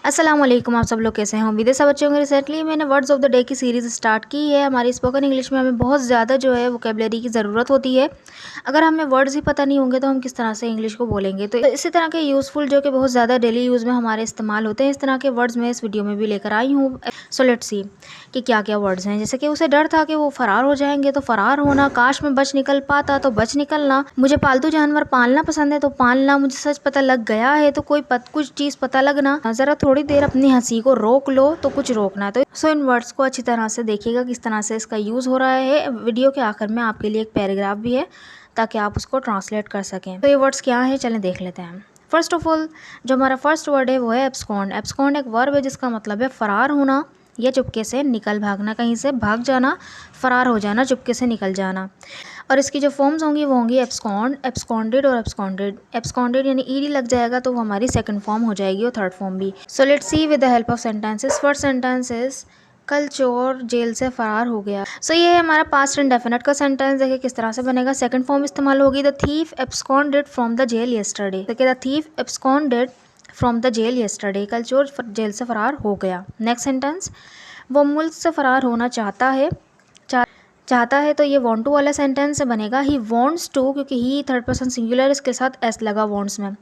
अस्सलाम वालेकुम। आप सब लोग कैसे हैं? उम्मीद है सब अच्छे होंगे। रिसेंटली मैंने वर्ड्स ऑफ द डे की सीरीज़ स्टार्ट की है। हमारी स्पोकन इंग्लिश में हमें बहुत ज़्यादा जो है वोकेबलरी की ज़रूरत होती है। अगर हमें वर्ड्स ही पता नहीं होंगे तो हम किस तरह से इंग्लिश को बोलेंगे। तो इसी तरह के यूज़फुल जो कि बहुत ज़्यादा डेली यूज़ में हमारे इस्तेमाल होते हैं, इस तरह के वर्ड्स मैं इस वीडियो में भी लेकर आई हूँ। सो लेट्स सी कि क्या क्या वर्ड्स हैं। जैसे कि उसे डर था कि वो फ़रार हो जाएंगे, तो फ़रार होना। काश मैं बच निकल पाता, तो बच निकलना। मुझे पालतू जानवर पालना पसंद है, तो पालना। मुझे सच पता लग गया है, तो कुछ चीज़ पता लगना। ज़रा थोड़ी देर अपनी हंसी को रोक लो, तो कुछ रोकना। तो इन वर्ड्स को अच्छी तरह से देखिएगा किस तरह से इसका यूज़ हो रहा है। वीडियो के आखिर में आपके लिए एक पैराग्राफ भी है ताकि आप उसको ट्रांसलेट कर सकें। तो ये वर्ड्स क्या हैं, चलें देख लेते हैं। फर्स्ट ऑफ ऑल जो हमारा फर्स्ट वर्ड है वो है एब्सकॉन्ड। एब्सकॉन्ड एक वर्ब है जिसका मतलब है फ़रार होना या चुपके से निकल भागना, कहीं से भाग जाना, फ़रार हो जाना, चुपके से निकल जाना। और इसकी जो फॉर्म्स होंगी वो होंगी एब्सकॉन्ड, एब्सकॉन्डेड और एब्सकॉन्डेड। एब्सकॉन्डेड यानी ईडी लग जाएगा तो वो हमारी सेकंड फॉर्म हो जाएगी और थर्ड फॉर्म भी। So let's see with the help of sentences. First sentence is कल चोर जेल से फरार हो गया। सो ये है हमारा पास्ट इंडेफिनिट का सेंटेंस। देखिए किस तरह से बनेगा। सेकंड फॉर्म इस्तेमाल होगी the thief absconded from the jail yesterday. देखिए the thief absconded from the jail yesterday. कल चोर जेल से फरार हो गया। नेक्स्ट सेंटेंस वो मुल्क से फरार होना चाहता है तो ये वांट टू वाला सेंटेंस बनेगा ही वांट्स टू, क्योंकि ही थर्ड पर्सन सिंगुलर, इसके साथ एस लगा वांट्स में।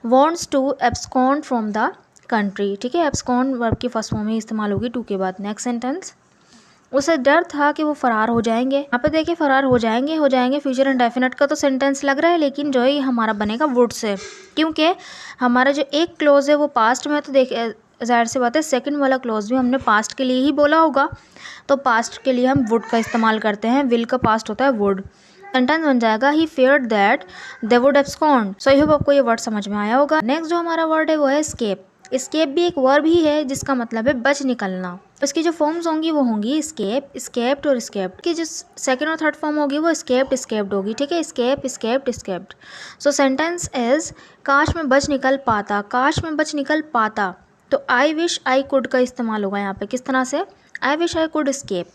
Wants to abscond from the country. ठीक है, एब्सकॉन्ड वर्ब की फर्स्ट फॉर्म में इस्तेमाल होगी टू के बाद। नेक्स्ट सेंटेंस उसे डर था कि वो फरार हो जाएंगे। यहाँ पे देखिए फरार हो जाएंगे फ्यूचर इंडेफिनिट का तो सेंटेंस लग रहा है, लेकिन जो है हमारा बनेगा वुड से, क्योंकि हमारा जो एक क्लोज है वो पास्ट में। तो देखिए ज़ाहिर सी बात है सेकंड वाला क्लोज भी हमने पास्ट के लिए ही बोला होगा, तो पास्ट के लिए हम वुड का इस्तेमाल करते हैं। विल का पास्ट होता है वुड। सेंटेंस बन जाएगा he feared that they would abscond. So I hope आपको ये वर्ड समझ में आया होगा। नेक्स्ट जो हमारा वर्ड है वो है एस्केप। एस्केप भी एक वर्ब ही है जिसका मतलब है बच निकलना। इसकी जो फॉर्म्स होंगी वो होंगी एस्केप, एस्केप्ड और एस्केप्ड। की जो सेकंड और थर्ड फॉर्म होगी वो एस्केप्ड एस्केप्ड होगी। ठीक है, escape escaped escaped. So sentence is काश मैं बच निकल पाता, काश मैं बच निकल पाता। तो आई विश आई कुड का इस्तेमाल होगा यहाँ पे। किस तरह से? I wish I could escape,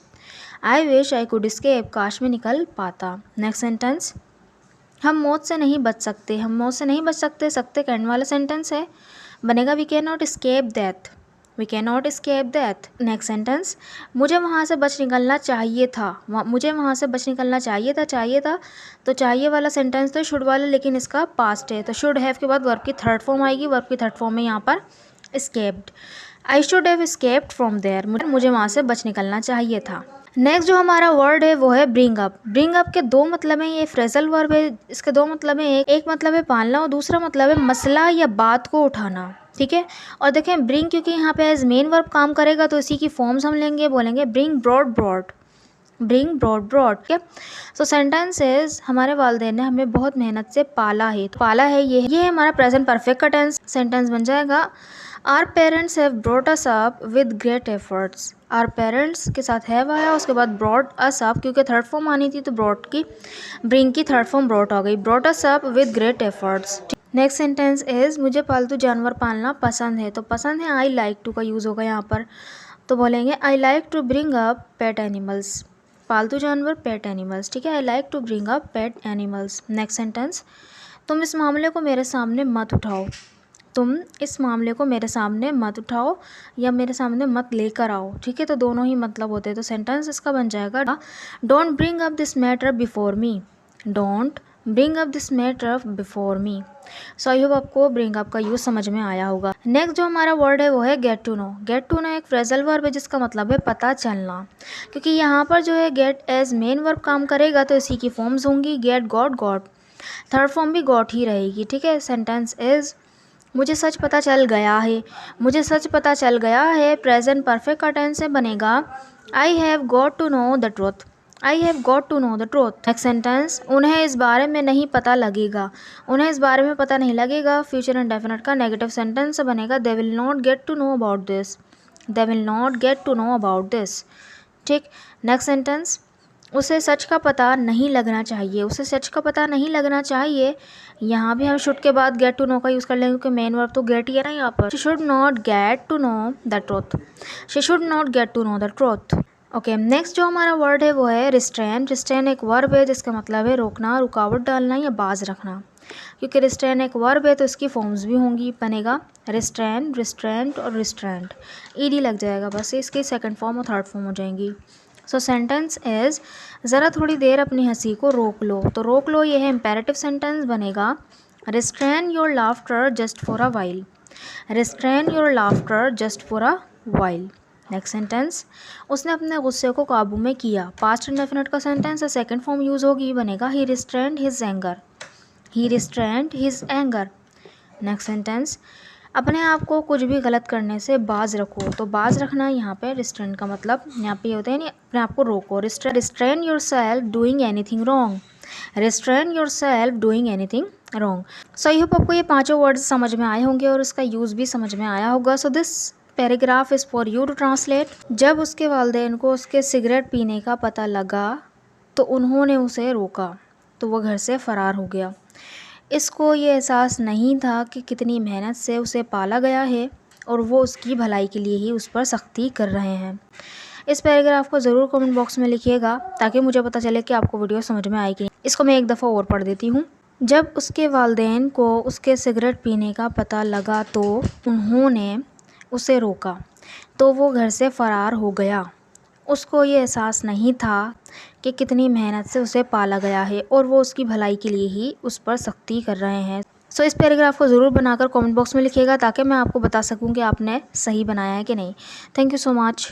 I wish I could escape, काश में निकल पाता। नेक्स्ट सेंटेंस हम मौत से नहीं बच सकते, हम मौत से नहीं बच सकते। सकते कैन वाला सेंटेंस है, बनेगा we can not escape death, we can not escape death. Next sentence मुझे वहाँ से बच निकलना चाहिए था, मुझे वहाँ से बच निकलना चाहिए था। तो चाहिए वाला सेंटेंस तो शुड वाला, लेकिन इसका पास्ट है तो शुड हैव के बाद वर्ब की थर्ड फॉर्म आएगी। वर्ब की थर्ड फॉर्म में यहाँ पर escaped. I should have escaped from there, मुझे वहाँ से बच निकलना चाहिए था। नेक्स्ट जो हमारा वर्ड है वो है ब्रिंग अप। ब्रिंग अप के दो मतलब हैं, ये फ्रेजल वर्ब है। इसके दो मतलब हैं, एक मतलब है पालना और दूसरा मतलब है मसला या बात को उठाना। ठीक है, और देखें ब्रिंग क्योंकि यहाँ पे एज मेन वर्ब काम करेगा तो इसी की फॉर्म्स हम लेंगे, बोलेंगे bring brought brought, bring brought brought. ठीक है, सो सेंटेंस इज हमारे वालिदैन ने हमें बहुत मेहनत से पाला है। तो पाला है ये हमारा प्रेजेंट परफेक्ट का टेंस। सेंटेंस बन जाएगा our parents have brought us up with great efforts. Our parents के साथ हैव आया, उसके बाद ब्रॉट अस अप, क्योंकि थर्ड फॉर्म आनी थी तो ब्रॉट की ब्रिंग की थर्ड फॉर्म ब्रॉट हो गई। Brought us up with great efforts. Next sentence is मुझे पालतू जानवर पालना पसंद है। तो पसंद है आई लाइक टू का यूज़ होगा यहाँ पर, तो बोलेंगे I like to bring up pet animals, पालतू जानवर पेट एनिमल्स। ठीक है, I like to bring up pet animals. Next sentence तुम इस मामले को मेरे सामने मत उठाओ, तुम इस मामले को मेरे सामने मत उठाओ या मेरे सामने मत लेकर आओ। ठीक है, तो दोनों ही मतलब होते हैं। तो सेंटेंस इसका बन जाएगा don't bring up this matter before me, don't bring up this matter before me. So I hope आपको ब्रिंग अप का यूज़ समझ में आया होगा। नेक्स्ट जो हमारा वर्ड है वो है get to know. Get to know एक फ्रेजल वर्ब है जिसका मतलब है पता चलना, क्योंकि यहाँ पर जो है गेट एज मेन वर्ब काम करेगा तो इसी की फॉर्म्स होंगी get got got, third form भी गॉट ही रहेगी। ठीक है, सेंटेंस इज मुझे सच पता चल गया है, मुझे सच पता चल गया है। प्रेजेंट परफेक्ट का टेंस से बनेगा I have got to know the truth, I have got to know the truth. Next sentence उन्हें इस बारे में नहीं पता लगेगा, उन्हें इस बारे में पता नहीं लगेगा। फ्यूचर इंडेफिनिट का नेगेटिव सेंटेंस से बनेगा they will not get to know about this, they will not get to know about this. ठीक, नेक्स्ट सेंटेंस उसे सच का पता नहीं लगना चाहिए, उसे सच का पता नहीं लगना चाहिए। यहाँ भी हम शुड के बाद गेट टू नो का यूज़ कर लेंगे क्योंकि मेन वर्ब तो गेट ही है ना यहाँ पर। She should not get to know the truth, she should not get to know the truth. Okay, next जो हमारा वर्ड है वो है रिस्ट्रेन। रिस्ट्रेन एक वर्ब है जिसका मतलब है रोकना, रुकावट डालना या बाज रखना। क्योंकि रिस्ट्रेन एक वर्ब है तो इसकी फॉर्म्स भी होंगी, बनेगा रिस्ट्रेन, रिस्ट्रेंट और रिस्ट्रेंट, ईडी लग जाएगा बस, इसकी सेकंड फॉर्म और थर्ड फॉर्म हो जाएंगी। सो सेंटेंस इज ज़रा थोड़ी देर अपनी हंसी को रोक लो, तो रोक लो ये है इम्पेरेटिव सेंटेंस, बनेगा restrain your laughter just for a while, restrain your laughter just for a while. Next sentence, उसने अपने गुस्से को काबू में किया, पास्ट इंडेफिनिट का सेंटेंस है, सेकंड फॉर्म यूज़ होगी, बनेगा he restrained his anger, he restrained his anger. Next sentence, अपने आप को कुछ भी गलत करने से बाज रखो, तो बाज रखना यहाँ पे रिस्ट्रेन का मतलब यहाँ पे होता है नहीं, अपने आप को रोको, restrain your self doing anything wrong, restrain your self doing anything wrong. So I hope आपको ये पांचों वर्ड्स समझ में आए होंगे और उसका यूज़ भी समझ में आया होगा। So this paragraph is for you to translate. जब उसके वालिदैन को उसके सिगरेट पीने का पता लगा तो उन्होंने उसे रोका, तो वह घर से फ़रार हो गया। इसको ये एहसास नहीं था कि कितनी मेहनत से उसे पाला गया है और वो उसकी भलाई के लिए ही उस पर सख्ती कर रहे हैं। इस पैराग्राफ को ज़रूर कमेंट बॉक्स में लिखिएगा ताकि मुझे पता चले कि आपको वीडियो समझ में आई कि नहीं। इसको मैं एक दफ़ा और पढ़ देती हूँ। जब उसके वालिदैन को उसके सिगरेट पीने का पता लगा तो उन्होंने उसे रोका, तो वो घर से फ़रार हो गया। उसको ये एहसास नहीं था कि कितनी मेहनत से उसे पाला गया है और वो उसकी भलाई के लिए ही उस पर सख्ती कर रहे हैं। सो इस पैराग्राफ को ज़रूर बनाकर कमेंट बॉक्स में लिखिएगा ताकि मैं आपको बता सकूं कि आपने सही बनाया है कि नहीं। Thank you so much.